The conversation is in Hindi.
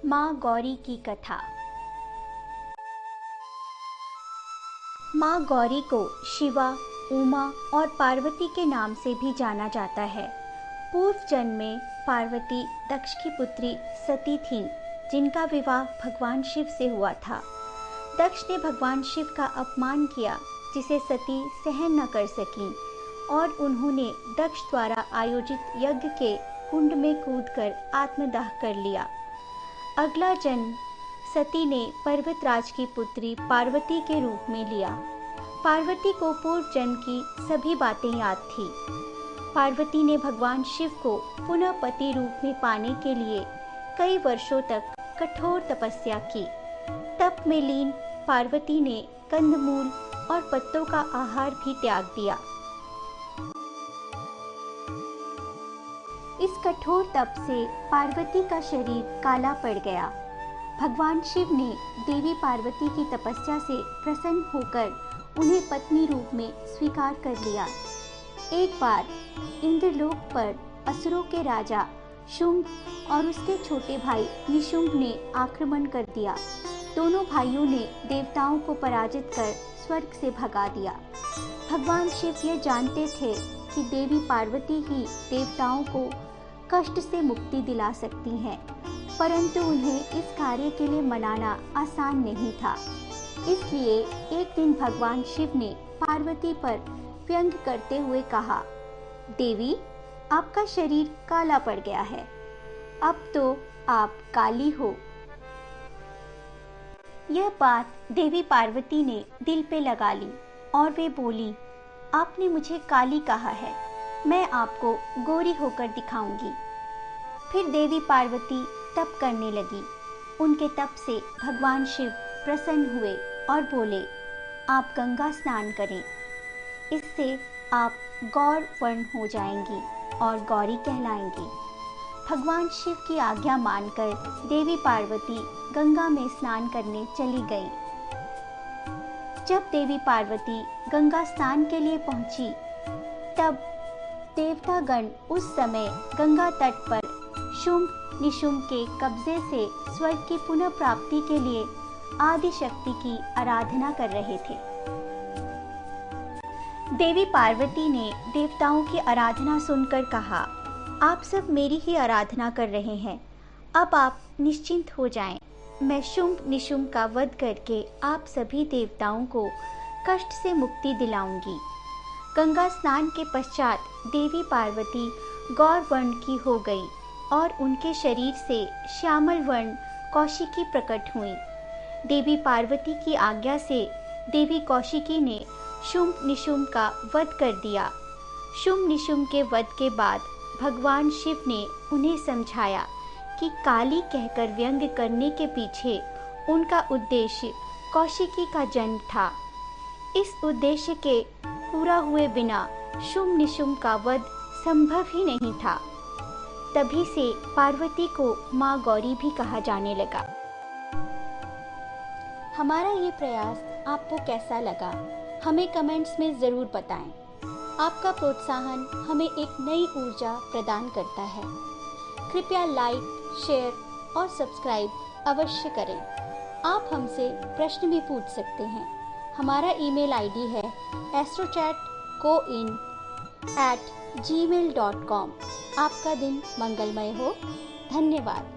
माँ गौरी की कथा। माँ गौरी को शिवा, उमा और पार्वती के नाम से भी जाना जाता है। पूर्व जन्म में पार्वती दक्ष की पुत्री सती थीं, जिनका विवाह भगवान शिव से हुआ था। दक्ष ने भगवान शिव का अपमान किया, जिसे सती सहन न कर सकीं और उन्होंने दक्ष द्वारा आयोजित यज्ञ के कुंड में कूदकर आत्मदाह कर लिया। अगला जन्म सती ने पर्वतराज की पुत्री पार्वती के रूप में लिया। पार्वती को पूर्व जन्म की सभी बातें याद थी। पार्वती ने भगवान शिव को पुनः पति रूप में पाने के लिए कई वर्षों तक कठोर तपस्या की। तप में लीन पार्वती ने कंदमूल और पत्तों का आहार भी त्याग दिया। इस कठोर तप से पार्वती का शरीर काला पड़ गया। भगवान शिव ने देवी पार्वती की तपस्या से प्रसन्न होकर उन्हें पत्नी रूप में स्वीकार कर लिया। एक बार इंद्रलोक पर असुरों के राजा शुंभ और उसके छोटे भाई निशुंभ ने आक्रमण कर दिया। दोनों भाइयों ने देवताओं को पराजित कर स्वर्ग से भगा दिया। भगवान शिव ये जानते थे कि देवी पार्वती ही देवताओं को कष्ट से मुक्ति दिला सकती हैं, परंतु उन्हें इस कार्य के लिए मनाना आसान नहीं था। इसलिए एक दिन भगवान शिव ने पार्वती पर व्यंग करते हुए कहा, देवी, आपका शरीर काला पड़ गया है, अब तो आप काली हो। यह बात देवी पार्वती ने दिल पे लगा ली और वे बोली, आपने मुझे काली कहा है, मैं आपको गोरी होकर दिखाऊंगी। फिर देवी पार्वती तप करने लगी। उनके तप से भगवान शिव प्रसन्न हुए और बोले, आप गंगा स्नान करें, इससे आप गौर वर्ण हो जाएंगी और गौरी कहलाएंगी। भगवान शिव की आज्ञा मानकर देवी पार्वती गंगा में स्नान करने चली गई। जब देवी पार्वती गंगा स्नान के लिए पहुंची, तब देवतागण उस समय गंगा तट पर शुंभ निशुंभ के कब्जे से स्वर्ग की पुनः प्राप्ति के लिए आदि शक्ति की आराधना कर रहे थे। देवी पार्वती ने देवताओं की आराधना सुनकर कहा, आप सब मेरी ही आराधना कर रहे हैं, अब आप निश्चिंत हो जाएं। मैं शुंभ निशुंभ का वध करके आप सभी देवताओं को कष्ट से मुक्ति दिलाऊंगी। गंगा स्नान के पश्चात देवी पार्वती गौर वर्ण की हो गई और उनके शरीर से श्यामल वर्ण कौशिकी प्रकट हुई। देवी पार्वती की आज्ञा से देवी कौशिकी ने शुंभ निशुंभ का वध कर दिया। शुंभ निशुंभ के वध के बाद भगवान शिव ने उन्हें समझाया कि काली कहकर व्यंग करने के पीछे उनका उद्देश्य कौशिकी का जन्म था। इस उद्देश्य के पूरा हुए बिना शुंभ निशुंभ का वध संभव ही नहीं था। तभी से पार्वती को माँ गौरी भी कहा जाने लगा। हमारा ये प्रयास आपको कैसा लगा, हमें कमेंट्स में ज़रूर बताएं। आपका प्रोत्साहन हमें एक नई ऊर्जा प्रदान करता है। कृपया लाइक, शेयर और सब्सक्राइब अवश्य करें। आप हमसे प्रश्न भी पूछ सकते हैं। हमारा ईमेल आईडी है astrochatcoin@gmail.com। आपका दिन मंगलमय हो। धन्यवाद।